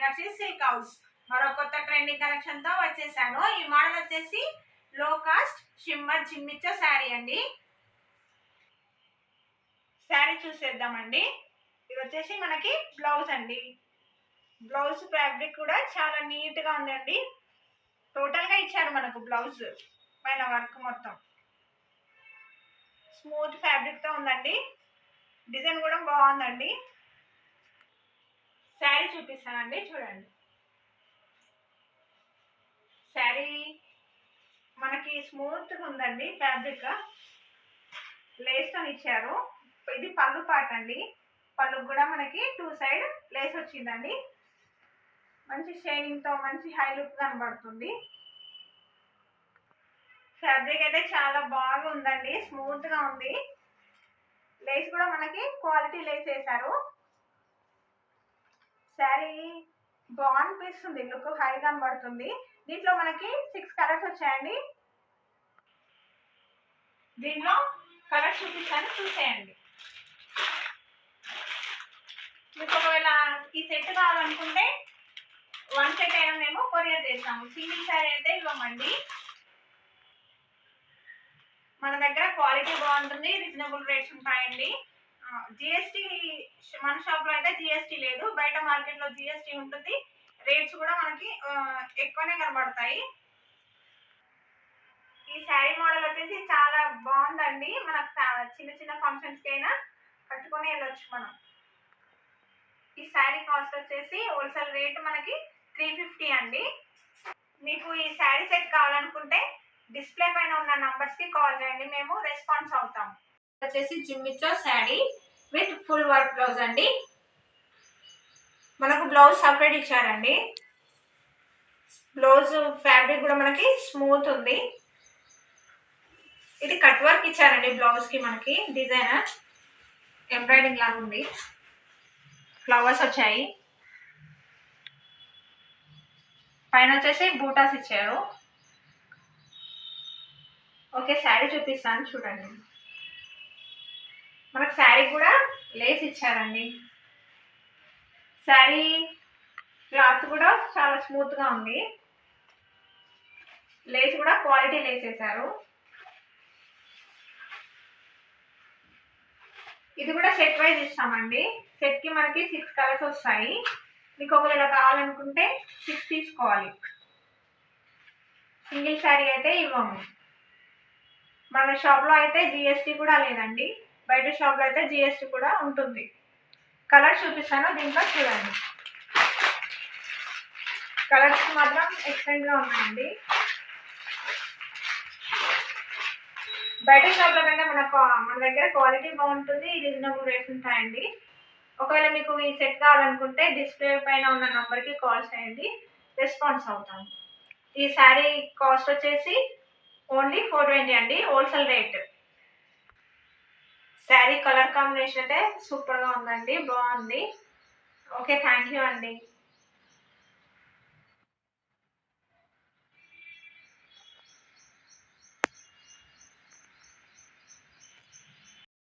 నేను వచ్చేసి silk house మరో కొత్త ట్రెండింగ్ కలెక్షన్ తో వచ్చేసాను. ఈ మోడల్ వచ్చేసి లో కాస్ట్ షిమ్మర్ జిమ్మిచ్చో శారీ అండి. శారీ చూసేద్దామండి. ఇది వచ్చేసి మనకి బ్లౌజ్ అండి. బ్లౌజ్ ఫ్యాబ్రిక్ కూడా చాలా నీట్ గా ఉందండి. టోటల్ గా ఇచ్చారు మనకు బ్లౌజ్ పైన వర్క్ మొత్తం స్మూత్ ఫ్యాబ్రిక్ తో ఉందండి. డిజైన్ కూడా బాగుందండి. శారీ చూపిస్తానండి, చూడండి. శారీ మనకి స్మూత్ గా ఉందండి. ఫ్యాబ్రిక్ లేస్ తో ఇచ్చారు. ఇది పళ్ళు పార్ట్ అండి. పళ్ళు కూడా మనకి 2 సైడ్ లేస్ వచ్చిందండి. మంచి షైనింగ్ తో మంచి హై లుక్ కనబడుతుంది. ఫ్యాబ్రిక్ అయితే చాలా బాగా ఉందండి, స్మూత్ గా ఉంది. లేస్ కూడా మనకి క్వాలిటీ లేస్ వేసారు. శారీ బాగునిపిస్తుంది, లుక్ హై కనబడుతుంది. దీంట్లో మనకి 6 కలర్స్ వచ్చాయండి. దీంట్లో కలర్స్ చూపిస్తాను, చూసేయండి. మీకు ఒకవేళ ఈ సెట్ కావాలనుకుంటే 1 సెట్ అయినా మేము కొరియర్ చేస్తాము. సింగిల్ శారీ అయితే ఇవ్వమండి. మన దగ్గర క్వాలిటీ బాగుంటుంది, రీజనబుల్ రేట్స్ ఉంటాయండి. జిఎస్టీ మన షాప్ లో అయితే జిఎస్టీ లేదు, బయట మార్కెట్ లో జిఎస్టీ ఉంటుంది. రేట్స్ కూడా మనకి ఎక్కువనే కనబడతాయి. ఈ శారీ మోడల్ వచ్చేసి చాలా బాగుందండి. మనకు చిన్న చిన్న ఫంక్షన్స్ కి అయినా కట్టుకొని వెళ్ళొచ్చు మనం. ఈ శారీ కాస్ట్ వచ్చేసి హోల్సేల్ రేట్ మనకి 350 అండి. మీకు ఈ శారీ సెట్ కావాలనుకుంటే డిస్ప్లే పైన ఉన్న నంబర్స్ కి కాల్ చేయండి, మేము రెస్పాన్స్ అవుతాం. వచ్చేసి జిమ్మిచ్చో sari with full work blouse అండి. మనకు బ్లౌజ్ సపరేట్ ఇచ్చారండి. బ్లౌజ్ ఫ్యాబ్రిక్ కూడా మనకి స్మూత్ ఉంది. ఇది కట్ వర్క్ ఇచ్చారండి. బ్లౌజ్ కి మనకి డిజైన్ ఎంబ్రాయిడింగ్ లాగా ఉంది. ఫ్లవర్స్ వచ్చాయి. పైన వచ్చేసి బూటాస్ ఇచ్చారు. ఓకే, శారీ చూపిస్తాను, చూడండి. మనకు శారీ కూడా లేస్ ఇచ్చారండి. శారీ క్లాత్ కూడా చాలా స్మూత్ గా ఉంది. లేస్ కూడా క్వాలిటీ లేస్ వేసారు. ఇది కూడా సెట్ వైజ్ ఇస్తామండి. సెట్ కి మనకి 6 కలర్స్ వస్తాయి. మీకు ఒకవేళ కావాలనుకుంటే 6 తీసుకోవాలి. సింగిల్ శారీ అయితే ఇవ్వము. మన షాప్ లో అయితే జిఎస్టీ కూడా లేదండి. బయట షాప్ లో అయితే జిఎస్టీ కూడా ఉంటుంది. కలర్ చూపిస్తాను, దీంట్లో చూడండి. కలర్స్ మాత్రం ఎక్సలెంట్ గా ఉన్నాయండి. బయట షాప్ లో కంటే మన దగ్గర క్వాలిటీ బాగుంటుంది, రీజనబుల్ రేట్స్ ఉంటాయండి. ఒకవేళ మీకు ఈ సెట్ కావాలనుకుంటే డిస్ప్లే పైన ఉన్న నంబర్కి కాల్ చేయండి, రెస్పాన్స్ అవుతాము. ఈ శారీ కాస్ట్ వచ్చేసి ఓన్లీ 420 అండి, wholesale rate. Sari colour combination అయితే సూపర్గా ఉందండి, బాగుంది. ఓకే, థ్యాంక్ యూ అండి.